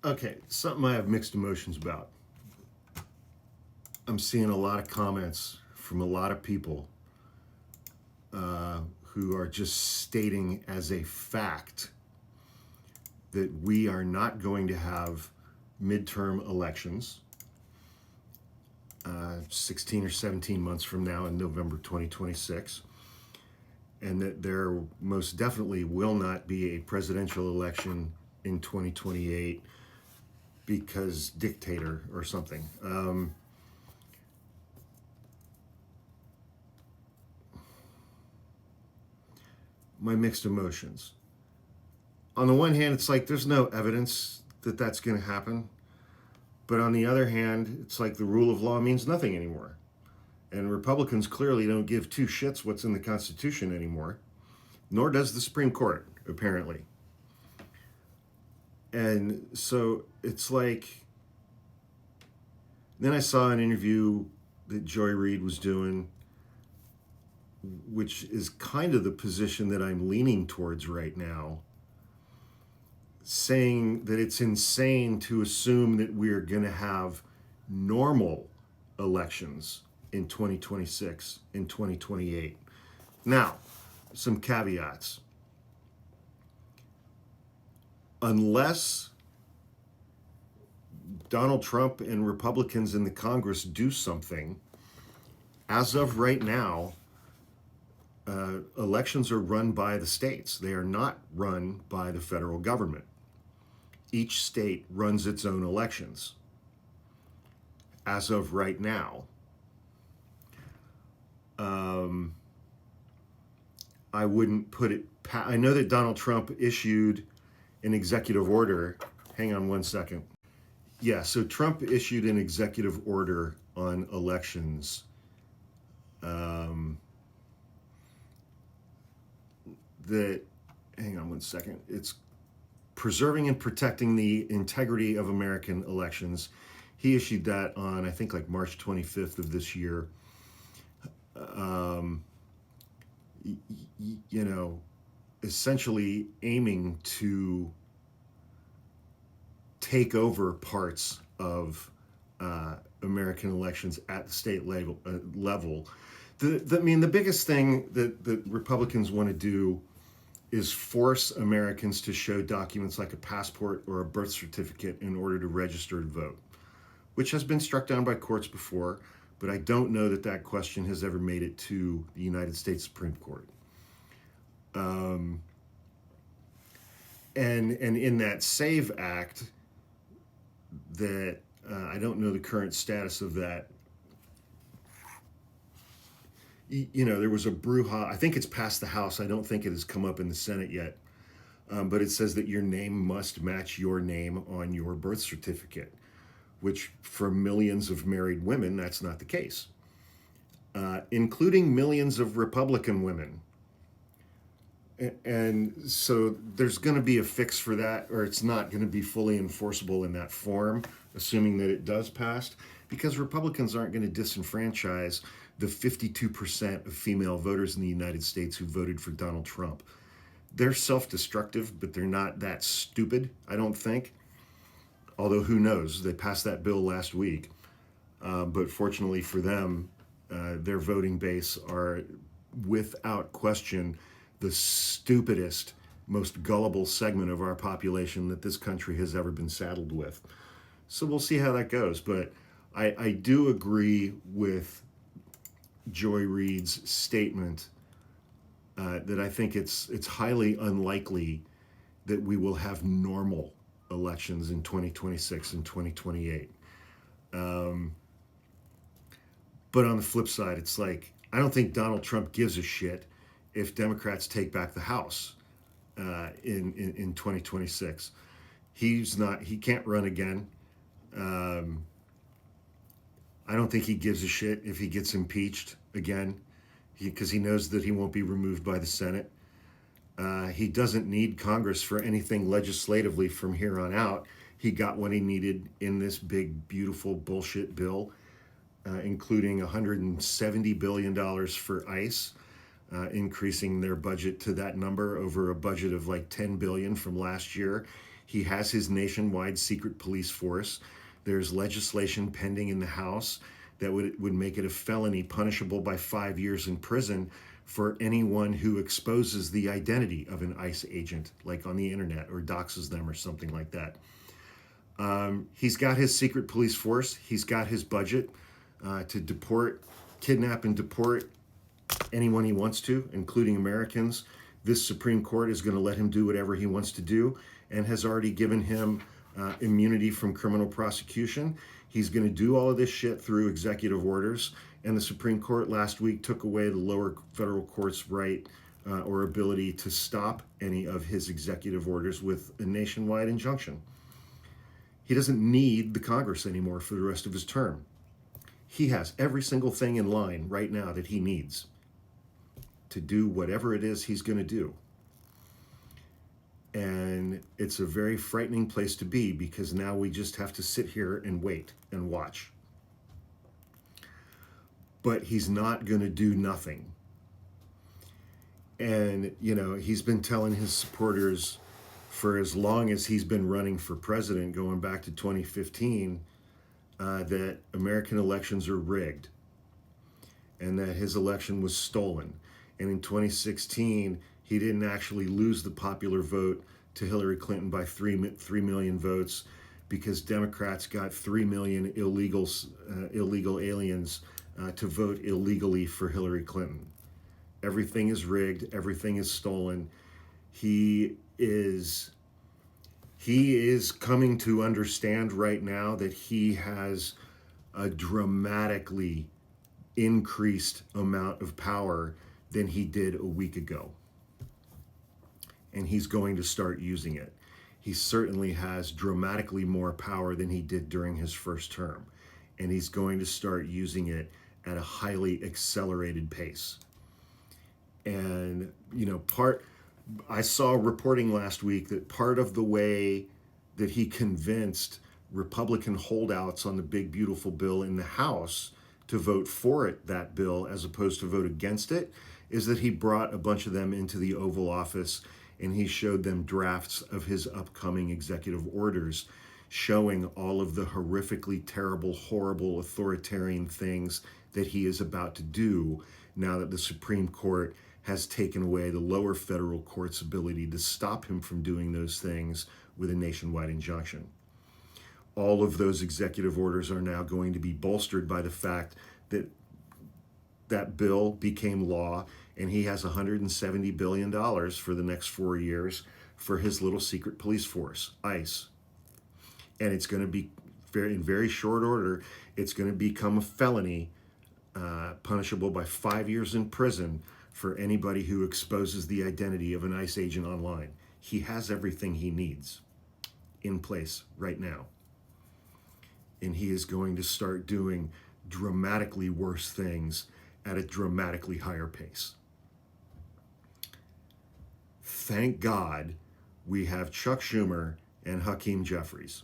Okay, something I have mixed emotions about. I'm seeing a lot of comments from a lot of people who are just stating as a fact that we are not going to have midterm elections 16 or 17 months from now in November 2026, and that there most definitely will not be a presidential election in 2028 because dictator or something. My mixed emotions. On the one hand, it's like there's no evidence that that's going to happen. But on the other hand, it's like the rule of law means nothing anymore. And Republicans clearly don't give two shits what's in the Constitution anymore, nor does the Supreme Court, apparently. And so it's like, then I saw an interview that Joy Reid was doing, which is kind of the position that I'm leaning towards right now, saying that it's insane to assume that we're going to have normal elections in 2026 and 2028. Now, some caveats. Unless Donald Trump and Republicans in the Congress do something, as of right now, elections are run by the states. They are not run by the federal government. Each state runs its own elections as of right now. I wouldn't put it I know that Donald Trump issued an executive order. Hang on one second. Yeah, so Trump issued an executive order on elections that, hang on one second, it's preserving and protecting the integrity of American elections. He issued that on, I think, like March 25th of this year. You know, essentially aiming to take over parts of American elections at the state level. The biggest thing that Republicans want to do is force Americans to show documents like a passport or a birth certificate in order to register to vote, which has been struck down by courts before, but I don't know that that question has ever made it to the United States Supreme Court. And in that SAVE Act, that I don't know the current status of that. You know, there was a brouhaha. I think it's passed the House. I don't think it has come up in the Senate yet. But it says that your name must match your name on your birth certificate, which for millions of married women, that's not the case, including millions of Republican women. And so there's going to be a fix for that, or it's not going to be fully enforceable in that form, assuming that it does pass, because Republicans aren't going to disenfranchise the 52% of female voters in the United States who voted for Donald Trump. They're self-destructive, but they're not that stupid, I don't think. Although who knows? They passed that bill last week. But fortunately for them, their voting base are, without question, the stupidest, most gullible segment of our population that this country has ever been saddled with. So we'll see how that goes. But I do agree with Joy Reid's statement that I think it's highly unlikely that we will have normal elections in 2026 and 2028. But on the flip side, it's like, I don't think Donald Trump gives a shit if Democrats take back the House in 2026. He can't run again. I don't think he gives a shit if he gets impeached again, because he knows that he won't be removed by the Senate. He doesn't need Congress for anything legislatively from here on out. He got what he needed in this big, beautiful bullshit bill, including $170 billion for ICE, increasing their budget to that number over a budget of like $10 billion from last year. He has his nationwide secret police force. There's legislation pending in the House that would make it a felony punishable by 5 years in prison for anyone who exposes the identity of an ICE agent, like on the internet, or doxes them or something like that. He's got his secret police force. He's got his budget to kidnap and deport anyone he wants to, including Americans. This Supreme Court is going to let him do whatever he wants to do and has already given him immunity from criminal prosecution. He's going to do all of this shit through executive orders. And the Supreme Court last week took away the lower federal court's right or ability to stop any of his executive orders with a nationwide injunction. He doesn't need the Congress anymore for the rest of his term. He has every single thing in line right now that he needs to do whatever it is he's going to do. And it's a very frightening place to be, because now we just have to sit here and wait and watch. But he's not going to do nothing. And, you know, he's been telling his supporters for as long as he's been running for president, going back to 2015, that American elections are rigged and that his election was stolen. And in 2016, he didn't actually lose the popular vote to Hillary Clinton by 3 million votes, because Democrats got 3 million illegal aliens to vote illegally for Hillary Clinton. Everything is rigged. Everything is stolen. He is coming to understand right now that he has a dramatically increased amount of power than he did a week ago. And he's going to start using it. He certainly has dramatically more power than he did during his first term. And he's going to start using it at a highly accelerated pace. And, you know, I saw reporting last week that part of the way that he convinced Republican holdouts on the big, beautiful bill in the House to vote for that bill as opposed to vote against it, is that he brought a bunch of them into the Oval Office and he showed them drafts of his upcoming executive orders showing all of the horrifically terrible, horrible, authoritarian things that he is about to do now that the Supreme Court has taken away the lower federal court's ability to stop him from doing those things with a nationwide injunction. All of those executive orders are now going to be bolstered by the fact that that bill became law, and he has $170 billion for the next 4 years for his little secret police force, ICE. And it's going to be, in very short order, it's going to become a felony punishable by 5 years in prison for anybody who exposes the identity of an ICE agent online. He has everything he needs in place right now. And he is going to start doing dramatically worse things at a dramatically higher pace. Thank God we have Chuck Schumer and Hakeem Jeffries.